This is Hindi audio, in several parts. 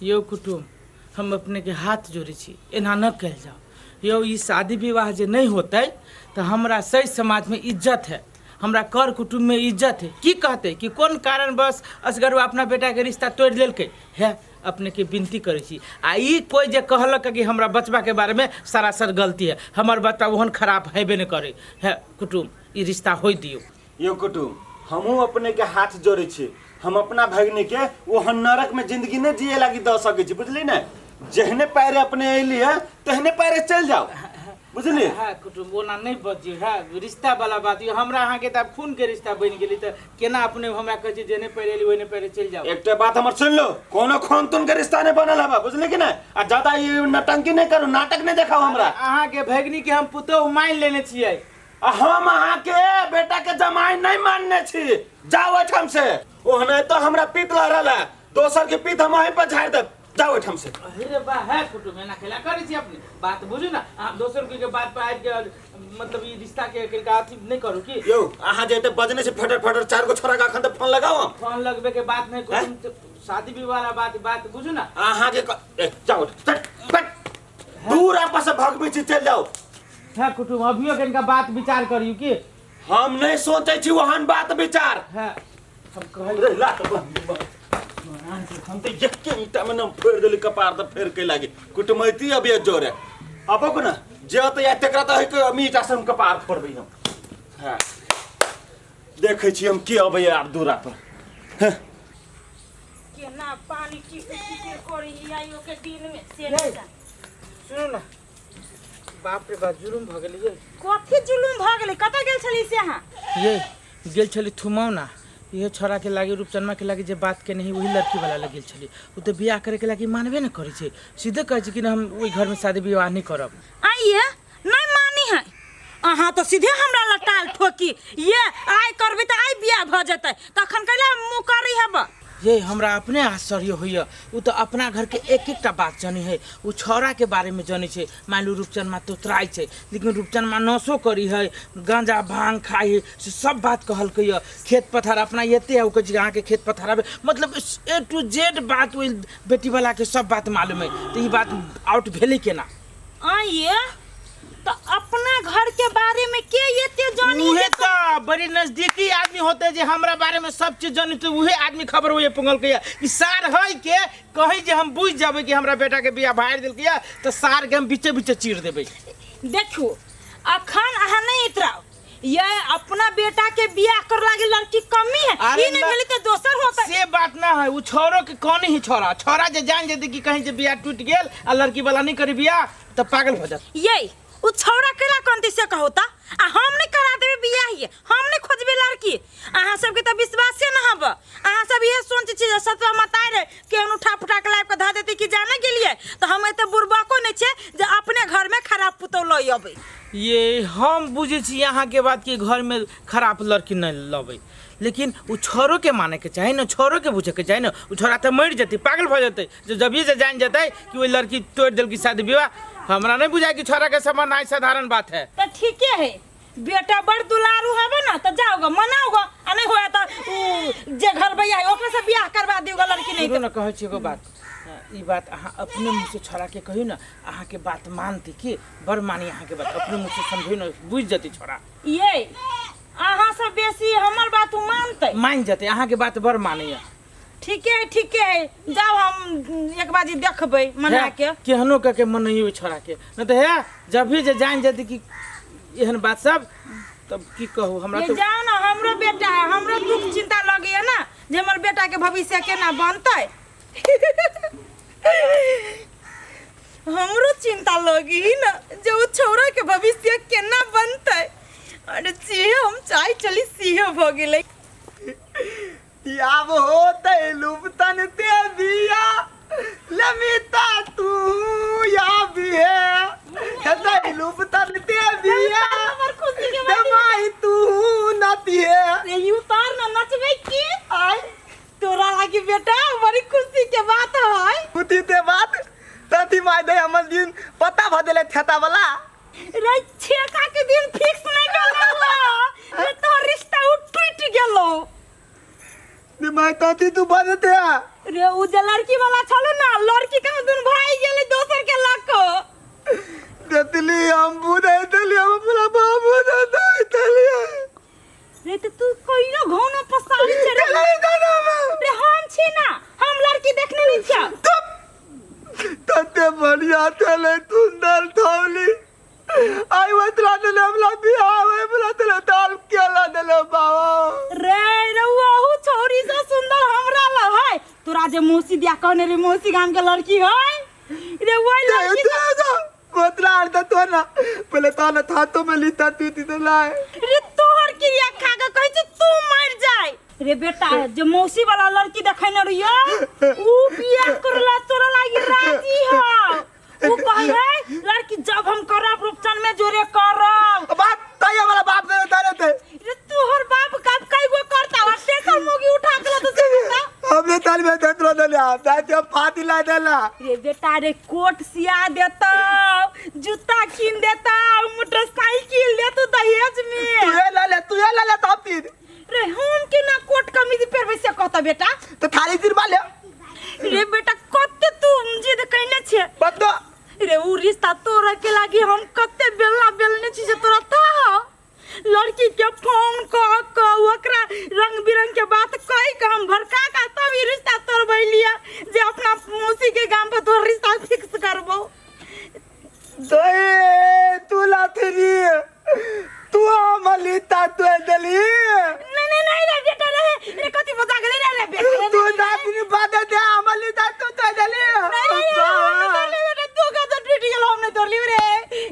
यो कुटुम हम अपने के हाथ जोड़े छी, एना न कल जाओ। यो ई शादी विवाह जे नहीं होते तो हमरा सही समाज में इज्जत है, हमरा कर कुटुम में इज्जत है। की कहते कि कौन कारण बस असगर अपना बेटा के रिश्ता तोड़ दिलके है। अपने के विनती करे छी आ ई कोई जे कहलक कि हमरा बचबा के बारे में सरासर गलती है, हमार बच्चा ओहन खराब हेबे न करे है। कुटुम ई रिश्ता हो दियो। यो कुटुम हमहू अपने के हाथ जोड़े छी, हम अपना भगनी के वो नरक में जिंदगी न जिए लगी द सके छी, बुझली न। जहने पैरे अपने अली है तहने पैरे चल जाओ, बुझली। हाँ कुटुम ओना नहीं बजियो है, रिश्ता वाला बात ये हमरा अहाँ के त खून के रिश्ता बन गेली त केना अपने हमरा कह छी जेने पैरे अली ओने पैरे चल जाओ। एकटा बात हमर सुन लो, कोनो खून तुन के रिश्ता नहीं बनल है, बुझली कि ना। आ ज्यादा ये नटंकी नहीं करू, नाटक नहीं देखाओ हमरा। अहाँ के भगनी के हम पुतोह मान लेने छियै, हम अहाँ के बेटा के जमाई नहीं मानने छी। जाओ एठम से, ओहने तो हमरा पीत लहरल है, दोसर के पीत हम वहीं पर झाड़ दे। जाओ एठम से। अरे बा है कुटुम एना खेला करै छी अपने बात बुझू ना। आप दोसर के बात पे आबि के मतलब ई रिश्ता के अथी नहीं करू की। यो अहाँ जेते बजने से फटर फटर चार गो छोरा का अखन त फोन लगाओ। फोन लगबे के बात नहीं कुटुम, शादी विवाह वाला बात बुझू ना। अहाँ के जाओ दूर आपस से भगबी छी, चल जाओ। है कुटुम अभियो के इनका बात विचार करियो की। हम नहीं सोचे छी वहन बात विचार है। हम कहल रे ला त हम तो यक्के ईटा में न फेर देली कपार त फेर के लागे कुटमैती अभी जोरे अब को ना जे त या तेकरा त है के मीटा से हम कपार फोड़बे हम। हां देखे छी हम के अबे यार दूरा पर केना पानी की करी आइयो के दिन में से नहीं। सुनो ना, बाप रे बाप जुलुम भ गेलै। ये कथि जुलुम भ गेलै? कत गेल छली से अहाँ? ये गेल छली थुमाव ना, ये छोरा के लागे रूपचंदमा के लागे जे बात के नहीं वही लड़की वाला लगे छली। वो तो बियाह करे के लागे मानबे न करे छे, सीधे कहे छे कि हम ओई घर में शादी विवाह नहीं करब। आइए नहीं मानी है अहाँ तो सीधे हमरा लटाल ठोकी। ये आइ करबे त आइ बियाह भ जतै, तखन कैला मुंह करी हेब। ये हमरा अपने आश्चर्य होइए। वो तो अपना घर के एक एकटा बात जानी है, वो छोरा के बारे में जानी छे। मान लो रूपचंदमा तो त्राई छे, लेकिन रूपचंदमा नशो करी है, गांजा भांग खाई है, सब बात कहल कहिए। खेत पथार अपना येते है, वो अहाँ के खेत पथार मतलब A to Z बात वही बेटी वाला के सब बात मालूम है। तो ये बात आउट भेले केना? आइए तो अपना घर के बारे में के येते जानी है? तो बड़ी नजदीकी आदमी होते जे हमरा बारे में सब चीज जानी, तो उहे आदमी खबर हुए पंगल के कि सार है के कही जे हम बुझ जाबे कि हमरा बेटा के बियाह भाड़ दिल के तो सार के हम बीचे बीचे चीर देबे। देखो अखन अहाँ नहीं इतराओ, ये अपना बेटा के बियाह कर लागे लड़की कमी है, ई नहीं भेली तो दोसर होता। से बात ना है, वो छोरो के कौन ही छोरा जे जान जे कि कहीं जे बियाह टूट गेल आ लड़की वाला नहीं करी बियाह तो पागल हो जात। ये उ छौड़ा केला कोन से कहता आ हम नहीं करा देबे बियाह, ये हम नहीं खोजबे लड़की। अहाँ सब के त विश्वास न हब, अहाँ सब ये सोच छी सतवा मताय रे केहन उठा फुटा के लाइब के ध देती कि जाने के लिए। तो हम एते बुरबको नहीं छे जे अपने घर में खराब पुतौ लई अबे। ये हम बुझे छी यहाँ के बात कि घर में खराब लड़की नहीं लबे, लेकिन वो छोरो के माने के चाहे ना, छोरो के बुझे के चाहे ना। वो छोरा तो मर जाती, पागल हो जाते जब ये जान जाता है कि वो लड़की तोड़ दिल की शादी विवाह। हमरा नहीं बुझाए कि छोरा के संबंध आई साधारण बात है। तो ठीक है, बेटा बड़ दुलारू हबे ना तो जाओगा मनाओगा, आ नहीं होया तो जे घर भैया है ओकरे से बियाह करवा दियोगा लड़की नहीं। ना कहे छी एगो बात, ई बात अहाँ अपने मुँह से छोरा के कहियो ना, अहाँ के बात मानती कि बड़ मानी अहाँ के बात अपने मुँह से समझियो ना, बुझ जाती छोरा। ये अहाँ सब बेसी हमर बात मानते मान जाते, अहाँ के बात बड़ मानी है। ठीक है जाओ हम एक बाजी देखबे मना के केहनो के मनइयो छोरा के न तो है। जब भी जे जान जाती कि एहन बात सब तब की कहू हमरा तो जाओ ना। हमरो बेटा है, हमरो दुख चिंता लगे है ना जे हमर बेटा के भविष्य केना बनतै। हमरो चिंता लगी ना जे वो छोरा के भविष्य केना बनतै। अरे जी हम चाय चली सीहे भ गेलै। याब होते लुप्तन ते दिया लमिता तू या भी है कतई लुप्तन ते दिया हमर खुशी के दमाई तू नती है। रे यू तार ना नचबे की आई तोरा लागी बेटा बड़ी खुशी के बात है। खुशी ते बात तती माय दे हमर दिन पता भ देले थेता वाला रे छेका के दिन फिक्स नहीं गेलो रे तो रिश्ता टूट गेलो। मैं तती तू बनते रे उ जे लड़की वाला छलो ना लड़का में दुन भाई गेले दोसर के लको देतली हम बुदे देली हम अपना बाबू दे देतली रे तो तू कोई ना घोना पसारी चढ़े रे हम छी ना हम लड़की देखने नहीं छा तते बढ़िया चले सुंदर थौली आई वतला दे हमला बियाह है बोला तले दाल केला देले बाबा रे वो छोरी से सुंदर हमरा ला है तोरा जे मौसी दिया कहने रे मौसी गांव के लड़की है रे वही लड़की वतला अर्धा तो ना पहले ताना था तो मैं लीता तू तो लाए रे तोहर क्रिया खा के कहि छ तू मर जाए रे बेटा जे मौसी वाला लड़की देखने रहियो ऊ बियाह करला तोरा लागी राजी हो ऊ कहे है लड़की जब हम करब रूपचन में जोरे करब बाप ताया वाला बाप ने तारे थे रे तोहर बाप कब कई गो करता और स्टेशन मोगी उठा के तो से हमने ताल में देखलो देले आप दाते फाती ला देला रे बेटा रे कोट सिया देता जूता किन देता मोटरसाइकिल दे तू दहेज में तू ये ला ले तब तीन रे हम के ना कोट कमीज पहनबे से कहता बेटा तो थाली सिर माले रे बेटा कत्ते तू जिद कइने छे बतो रे उ रिश्ता तोरा के लागी हम कत्ते बेलना बेलने छी जे तोरा था लड़की के फोन क ओकरा रंग बिरंग के बात कहि के हम भड़का का तब ई रिश्ता तोड़ लिया जे अपना मौसी के गांव पे तोर रिश्ता फिक्स करबो दे तू लाथरी तू मलिता तू दली नहीं रे बेटा रे कति बजा गेले रे बेटा तू दादी बात दे मलिता तू दली बेटा तू का तो ड्यूटी गेलो हमने तोड़ लियो रे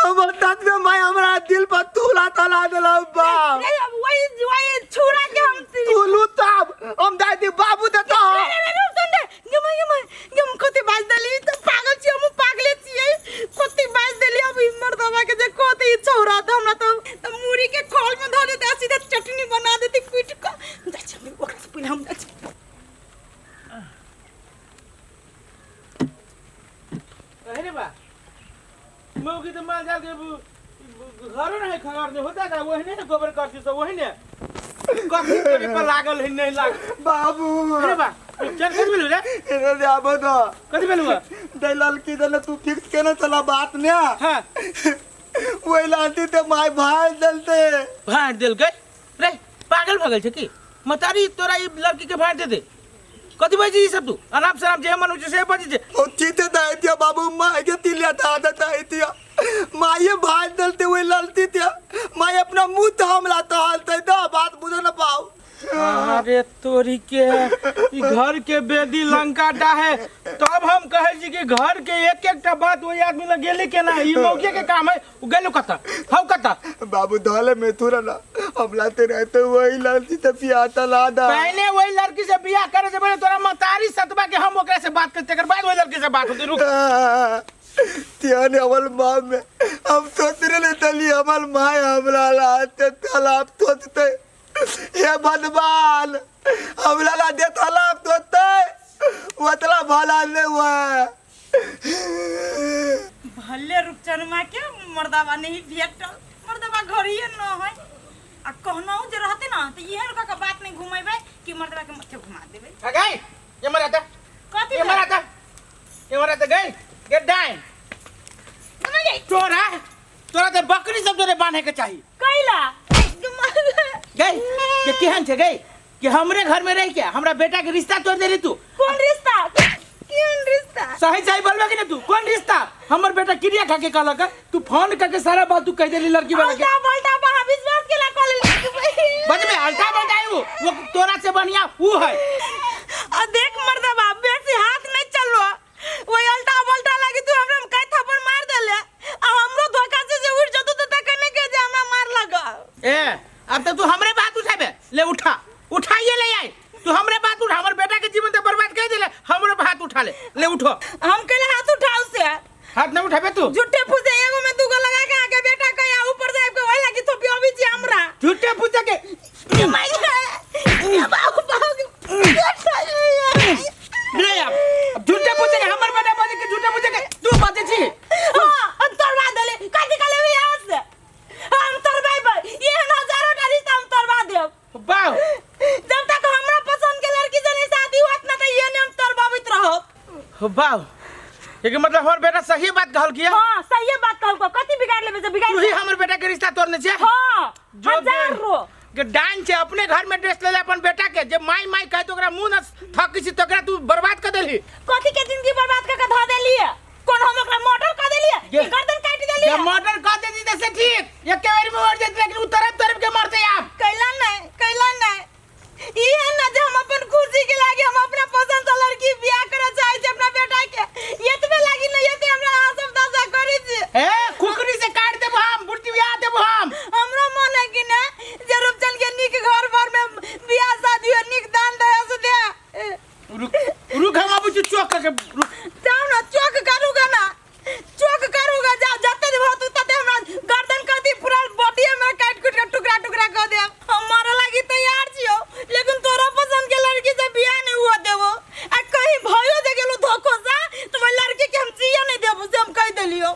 अब तात में मैं हमरा दिल पर तूला तला देला बाप वही छुरा के हम तू लुताब हम दादी बाबू दे तो गम कति बाज दली तो पागल छी हम पागले छी कति बाज दली अब इमर दबा के जे कति छौरा त हमरा तो मुरी के खोल में धो देते सीधा चटनी बना देती पीट के जाछ ओकरा से पहले हम जाछ अरे बा मौकी तो माल जाल के घरो नहीं खबर नहीं होता था वही ने गोबर करती तो वही ने कथी करे पर लागल है नहीं लाग बाबू अरे बा चल कथी बोलू रे इने दे आबो तो कथी बोलू दे लड़की दे तू फिक्स केना चला बात ने हां वही लाती ते माय भाई दलते भाड़ दिल गई रे पागल भगल छ की मतारी तोरा ई लड़की के भाड़ दे दे कथी बजी सब तू आराम से जे मन हो से बजी जे ओ चीते दाइतिया बाबू माय के तिलिया था दाइतिया माये भाई दलते हुए ललती थी माय अपना मुंह थामला तो हालते दा बात बुझ न पाओ अरे तोरी के ई घर के बेदी लंका डाहे तब हम कहे छी कि घर के एक एकटा बात वही आदमी लग गेले के ना ई मौके के काम है उ गेलो कता हाउ कता बाबू धले में थोड़ा ना हमला ते रहते वही ललती ते पिया तला दा पहले वही लड़की से बियाह करे से पहले तोरा मतारी सतबा के हम ओकरा से बात करते कर बाद वही लड़की से बात होती रुक तियाने अमल माँ में हम सोचने ले तली अमल माँ हमला लाते तालाब तोते ये बदबाल हमला ला दे तालाब तोते वतला भला ले हुआ भले रूपचन मां के मर्दावा नहीं भेटल मर्दावा घरिए न है आ कहनो जे रहते ना त इहे लोग का बात नहीं घुमाइबे कि मर्दावा के मथे घुमा देबे गई ये मराता कथी ये मराता गई गेट डाउन कमा गई तोरा ते बकरी सब तोरे बांधे के चाहिए कैला गई ये केहन छे गई कि हमरे घर में रह के हमरा बेटा के रिश्ता तोड़ देली तू कौन रिश्ता कौन रिश्ता सही बोलबे कि ना तू कौन रिश्ता हमर बेटा क्रिया खा के कहलक तू फोन करके सारा बात तू कह देली लड़की वाला के बोलता बा विश्वास केला कर ले बज में अल्टा बताई वो तोरा से बढ़िया वो है आ देख मर्दावा बेसी हाथ नहीं चलवा वो अल्टा बोलता लगी तू हमरा में कई थप्पड़ मार देले आ हमरो धोखा से जे उठ जतो त कने के जे हमरा मार लगा ए अब तो तू हमरे बात उठाबे ले उठाइए ले आई तू हमरे बात उठा हमर बेटा के जीवन तो बर्बाद कर देले हमरे हाथ उठा ले उठो हम केले हाथ उठाओ से हाथ न उठाबे तू झूठे फूसे एगो में दूगो लगा के आगे बेटा कया ऊपर जाए के ओइ लगी तो पियोबी जी हमरा झूठे पूछे के ये बाबू ले अब झूठे पूछे के हमर बेटा बोले के झूठे पूछे के तू बाते छी हां अंतरवा देले काटी काले भी यहाँ से हम तरबाई पर ये हजारों का रिश्ता हम तरवा देब वाह जब तक हमरा पसंद के लड़की से नहीं शादी होत ना त ये ने हम तरबावित रहो हो बाऊ एक मतलब हमर बेटा सही बात कहल किया हां सही बात कहल को कथी बिगाड़ लेबे से बिगाड़ तू ही हमर बेटा के रिश्ता तोड़ने छे हां जो हजार रो के डाइन छे अपने घर में ड्रेस ले ले अपन बेटा के जब माई माई कहे तो ओकरा मुंह न थक छी तो ओकरा तू बर्बाद कर देली कथी के जिंदगी बर्बाद करके ध देलिए कोन हम ओकरा मर्डर कर देलिए ये- गर्दन काट देलिए जब मर्डर कर देती तो से ठीक एक के बारी में मर जाती लेकिन उ तरफ के मरते आप कैला नहीं ई है ना जे हम अपन खुशी के लागे हम अपना पसंद से लड़की बियाह करे चाहे छी अपना बेटा के एतबे लागी नहीं एते हमरा आसम दासा करै छी ए खुखरी से काट देबो हम बुट्टिया देबो हम हमरा मन है कि ना जे रूपचंद के निक घर भर में बियाह शादी और निक दान दहेज दे रुक हम अब चौक के जाओ ना चौक करूंगा ना चौक करूंगा जा जते हो तू तते हमरा गर्दन कर दी पूरा बॉडी में काट कूट के टुकड़ा टुकड़ा कर दे हम मारे लागी तैयार छियो लेकिन तोरा पसंद के लड़की से बियाह नहीं हुआ देबो आ कहीं भयो जे गेलो धोखो सा तो वो लड़की के हम जिया नहीं देबो से हम कह देलियो